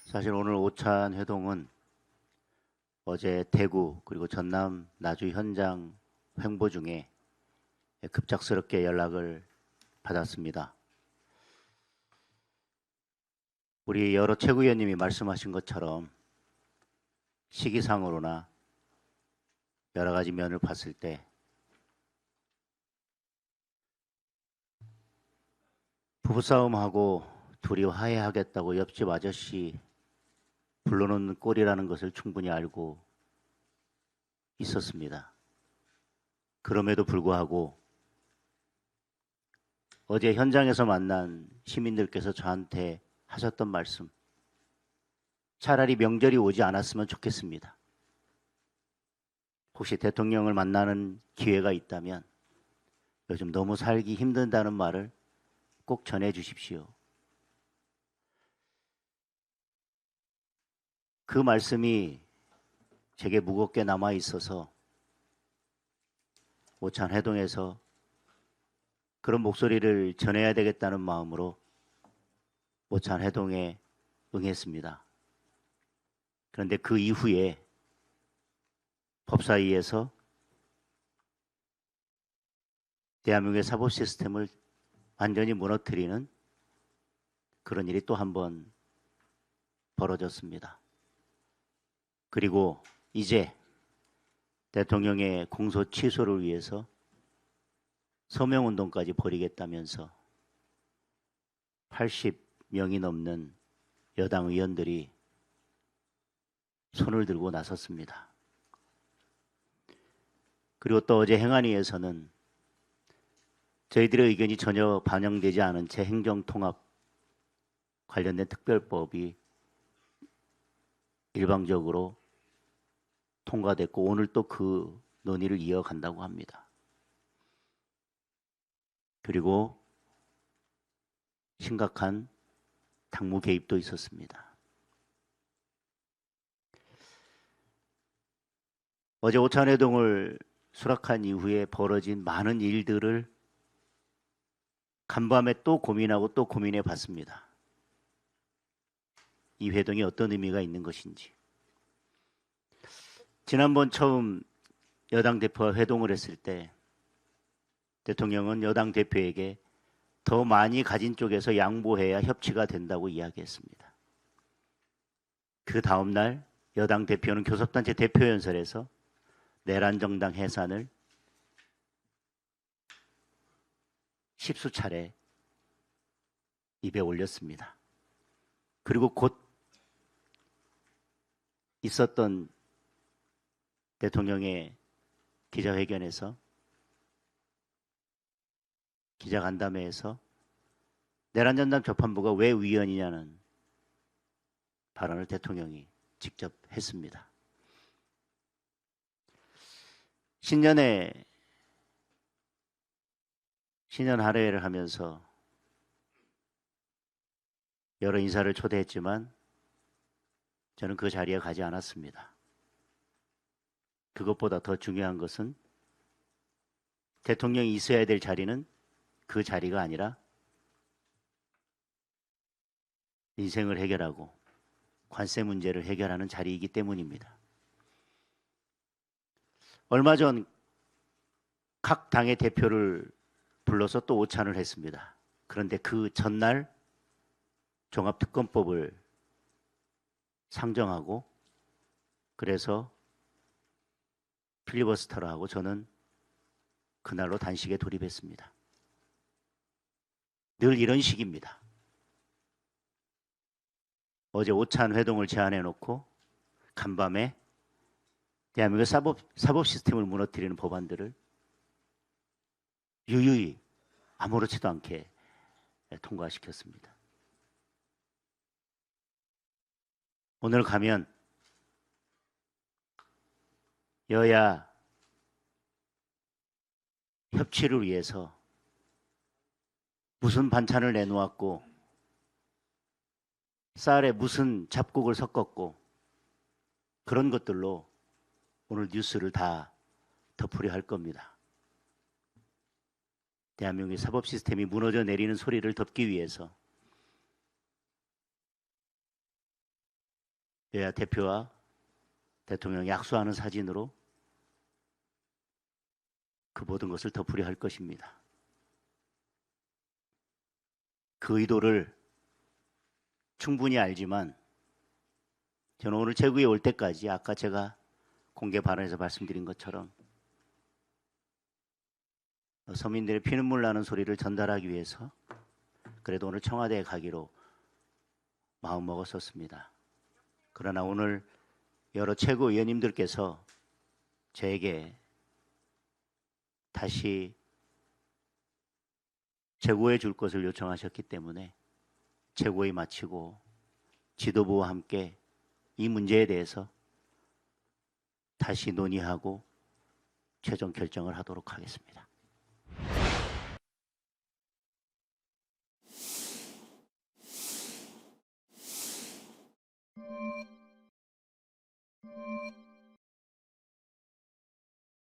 사실 오늘 오찬 회동은 어제 대구 그리고 전남 나주 현장 횡보 중에 급작스럽게 연락을 받았습니다. 우리 여러 최고위원님이 말씀하신 것처럼 시기상으로나 여러 가지 면을 봤을 때 부부싸움하고 둘이 화해하겠다고 옆집 아저씨 불러놓는 꼴이라는 것을 충분히 알고 있었습니다. 그럼에도 불구하고 어제 현장에서 만난 시민들께서 저한테 하셨던 말씀, 차라리 명절이 오지 않았으면 좋겠습니다. 혹시 대통령을 만나는 기회가 있다면 요즘 너무 살기 힘든다는 말을 꼭 전해 주십시오. 그 말씀이 제게 무겁게 남아 있어서 오찬 회동에서 그런 목소리를 전해야 되겠다는 마음으로 오찬 회동에 응했습니다. 그런데 그 이후에 법사위에서 대한민국의 사법 시스템을 완전히 무너뜨리는 그런 일이 또 한 번 벌어졌습니다. 그리고 이제 대통령의 공소 취소를 위해서 서명운동까지 벌이겠다면서 80명이 넘는 여당 의원들이 손을 들고 나섰습니다. 그리고 또 어제 행안위에서는 저희들의 의견이 전혀 반영되지 않은 채 행정통합 관련된 특별법이 일방적으로 통과됐고 오늘 또 그 논의를 이어간다고 합니다. 그리고 심각한 당무 개입도 있었습니다. 어제 오찬회동을 수락한 이후에 벌어진 많은 일들을 간밤에 또 고민하고 또 고민해 봤습니다. 이 회동이 어떤 의미가 있는 것인지. 지난번 처음 여당 대표와 회동을 했을 때 대통령은 여당 대표에게 더 많이 가진 쪽에서 양보해야 협치가 된다고 이야기했습니다. 그 다음날 여당 대표는 교섭단체 대표연설에서 내란정당 해산을 10수차례 입에 올렸습니다. 그리고 곧 있었던 대통령의 기자회견에서 기자간담회에서 내란전담 재판부가 왜 위헌이냐는 발언을 대통령이 직접 했습니다. 신년 할애를 하면서 여러 인사를 초대했지만 저는 그 자리에 가지 않았습니다. 그것보다 더 중요한 것은 대통령이 있어야 될 자리는 그 자리가 아니라 인생을 해결하고 관세 문제를 해결하는 자리이기 때문입니다. 얼마 전 각 당의 대표를 불러서 또 오찬을 했습니다. 그런데 그 전날 종합특검법을 상정하고 그래서 필리버스터를 하고 저는 그날로 단식에 돌입했습니다. 늘 이런 식입니다. 어제 오찬 회동을 제안해 놓고 간밤에 대한민국 사법 시스템을 무너뜨리는 법안들을 유유히 아무렇지도 않게 통과시켰습니다. 오늘 가면 여야 협치를 위해서 무슨 반찬을 내놓았고 쌀에 무슨 잡곡을 섞었고 그런 것들로 오늘 뉴스를 다 덮으려 할 겁니다. 대한민국의 사법 시스템이 무너져 내리는 소리를 덮기 위해서 여야 대표와 대통령이 약수하는 사진으로 그 모든 것을 덮으려 할 것입니다. 그 의도를 충분히 알지만 저는 오늘 제구에 올 때까지 아까 제가 공개 발언에서 말씀드린 것처럼 서민들의 피눈물 나는 소리를 전달하기 위해서 그래도 오늘 청와대에 가기로 마음먹었었습니다. 그러나 오늘 여러 최고위원님들께서 저에게 다시 최고해 줄 것을 요청하셨기 때문에 최고위 마치고 지도부와 함께 이 문제에 대해서 다시 논의하고 최종 결정을 하도록 하겠습니다.